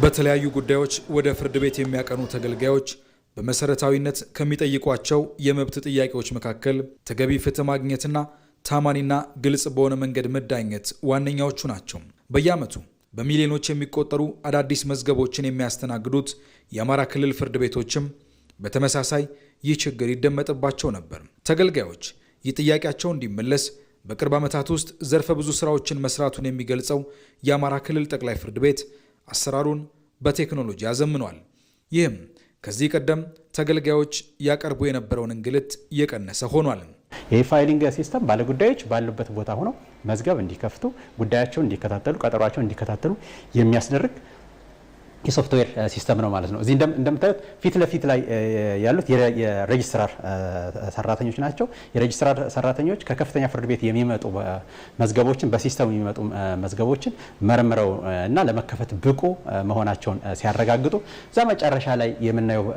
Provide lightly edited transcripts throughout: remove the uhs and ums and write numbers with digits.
በተለያዩ ጉዳዮች ወደ ፍርድ ቤት የሚያቀኑ ተገልጋዮች በመሰረታዊነት ከሚጠይቋቸው የመብት ጥያቄዎች መካከል ተገቢ ፍትህ ማግኘትና ታማኒና ግልጽ በሆነ መንገድ መዳኘት ዋነኛዎቹ ናቸው። በየዓመቱ በሚሊዮኖች የሚቆጠሩ አዳዲስ መዝገቦችን የሚያስተናግዱት የአማራ ክልል ፍርድ ቤቶችም በተመሳሳይ ይህ ችግር ይደመጥባቸው ነበር። ተገልጋዮች ይህ ጥያቄያቸው እንዲመለስ በቅርብ ዓመታት ውስጥ ዘርፈ ብዙ ስራዎችን መስራቱን የሚገልጸው የአማራ ክልል ጠቅላይ ፍርድ ቤት አሰራሩን በቴክኖሎጂ አዘምኗል። ይህም ከዚህ ቀደም ተገልጋዮች ያቀርቡ የነበረውን እንግልት እየቀነሰ ሆኗል። የፋይሊንግ ሲስተም ባለጉዳዮች ባሉበት ቦታ ሆነው መዝገብ እንዲከፍቱ፣ ጉዳያቸውን እንዲከታተሉ፣ ቀጠሯቸውን እንዲከታተሉ የሚያስደርግ የሶፍትዌር ሲስተም ነው ማለት ነው። እዚህ እንደምታዩት ፊት ለፊት ላይ ያሉት የሬጅስትራር ሰራተኞች ናቸው። የሬጅስትራር ሰራተኞች ከከፍተኛ ፍርድ ቤት የሚመጡ መዝገቦችን በሲስተም የሚመጡ መዝገቦችን መርምረው እና ለመከፈት ብቁ መሆናቸውን ሲያረጋግጡ እዛ መጨረሻ ላይ የምናየው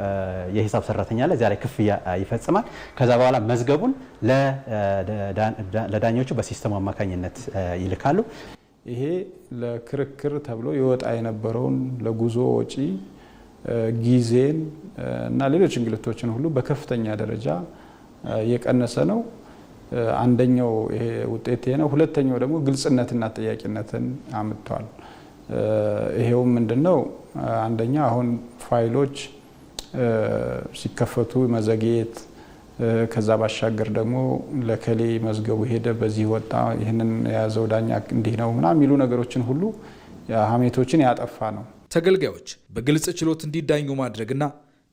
የሂሳብ ሰራተኛ ላይ ዛሬ ክፍያ ይፈጽማል። ከዛ በኋላ መዝገቡን ለዳኞቹ በሲስተሙ አማካኝነት ይልካሉ። ይሄ ለክርክር ተብሎ ይወጣ የነበረውን ለጉዞ ወጪ ጊዜን እና ሌሎች እንግልቶችን ሁሉ በከፍተኛ ደረጃ የቀነሰ ነው። አንደኛው ይሄ ውጤት ነው። ሁለተኛው ደግሞ ግልጽነትና ተጠያቂነትን አምጥቷል። ይሄው ምንድነው? አንደኛ አሁን ፋይሎች ሲከፈቱ መዘግየት፣ ከዛ ባሻገር ደግሞ ለከሌ መዝገቡ ሄደ በዚህ ወጣ ይህንን የያዘው ዳኛ እንዲህ ነው ምናምን የሚሉ ነገሮችን ሁሉ ሀሜቶችን ያጠፋ ነው። ተገልጋዮች በግልጽ ችሎት እንዲዳኙ ማድረግና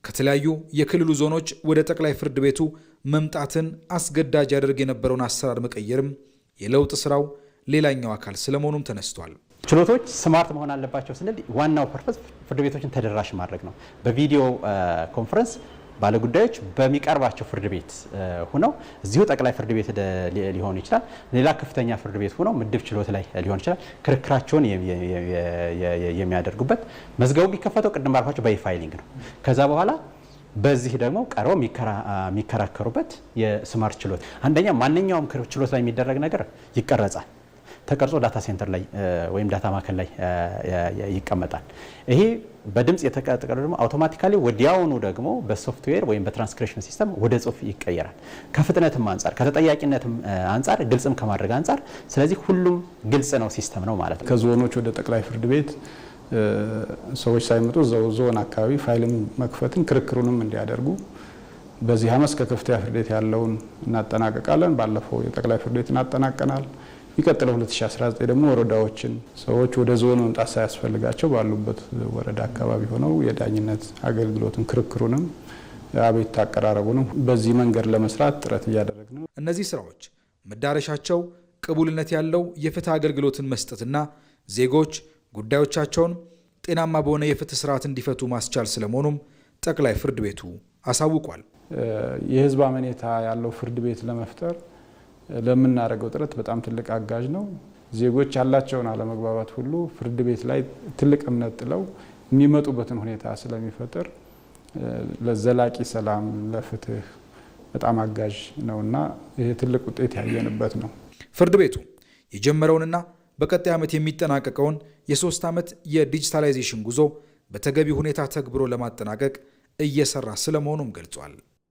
ከተለያዩ የክልሉ ዞኖች ወደ ጠቅላይ ፍርድ ቤቱ መምጣትን አስገዳጅ ያደርግ የነበረውን አሰራር መቀየርም የለውጥ ስራው ሌላኛው አካል ስለመሆኑም ተነስቷል። ችሎቶች ስማርት መሆን አለባቸው ስንል ዋናው ፐርፐስ ፍርድ ቤቶችን ተደራሽ ማድረግ ነው። በቪዲዮ ኮንፈረንስ ባለጉዳዮች በሚቀርባቸው ፍርድ ቤት ሆነው እዚሁ ጠቅላይ ፍርድ ቤት ሊሆን ይችላል፣ ሌላ ከፍተኛ ፍርድ ቤት ሆነው ምድብ ችሎት ላይ ሊሆን ይችላል፣ ክርክራቸውን የሚያደርጉበት መዝገቡ የሚከፈተው ቅድም ባልኳቸው በፋይሊንግ ነው። ከዛ በኋላ በዚህ ደግሞ ቀርበው የሚከራከሩበት የስማርት ችሎት። አንደኛ ማንኛውም ችሎት ላይ የሚደረግ ነገር ይቀረጻል፣ ተቀርጾ ዳታ ሴንተር ላይ ወይም ዳታ ማዕከል ላይ ይቀመጣል። ይሄ በድምጽ የተቀረጸ ደግሞ አውቶማቲካሊ ወዲያውኑ ደግሞ በሶፍትዌር ወይም በትራንስክሪፕሽን ሲስተም ወደ ጽሁፍ ይቀየራል። ከፍጥነትም አንጻር ከተጠያቂነትም አንጻር ግልጽም ከማድረግ አንጻር ስለዚህ ሁሉም ግልጽ ነው ሲስተም ነው ማለት ነው። ከዞኖች ወደ ጠቅላይ ፍርድ ቤት ሰዎች ሳይመጡ ዞን አካባቢ ፋይልም መክፈትን ክርክሩንም እንዲያደርጉ በዚህ ዓመት ከከፍተኛ ፍርድ ቤት ያለውን እናጠናቀቃለን። ባለፈው የጠቅላይ ፍርድ ቤት እናጠናቀናል። የሚቀጥለው 2019 ደግሞ ወረዳዎችን ሰዎች ወደ ዞን መምጣት ሳያስፈልጋቸው ባሉበት ወረዳ አካባቢ ሆነው የዳኝነት አገልግሎትን ክርክሩንም አቤቱታ አቀራረቡንም በዚህ መንገድ ለመስራት ጥረት እያደረግን ነው። እነዚህ ስራዎች መዳረሻቸው ቅቡልነት ያለው የፍትህ አገልግሎትን መስጠትና ዜጎች ጉዳዮቻቸውን ጤናማ በሆነ የፍትህ ስርዓት እንዲፈቱ ማስቻል ስለመሆኑም ጠቅላይ ፍርድ ቤቱ አሳውቋል። የህዝብ አመኔታ ያለው ፍርድ ቤት ለመፍጠር ለምናደርገው ጥረት በጣም ትልቅ አጋዥ ነው። ዜጎች ያላቸውን አለመግባባት ሁሉ ፍርድ ቤት ላይ ትልቅ እምነት ጥለው የሚመጡበትን ሁኔታ ስለሚፈጥር ለዘላቂ ሰላም ለፍትህ በጣም አጋዥ ነውና ይሄ ትልቅ ውጤት ያየንበት ነው። ፍርድ ቤቱ የጀመረውንና በቀጣይ ዓመት የሚጠናቀቀውን የ3 ዓመት የዲጂታላይዜሽን ጉዞ በተገቢ ሁኔታ ተግብሮ ለማጠናቀቅ እየሰራ ስለመሆኑም ገልጿል።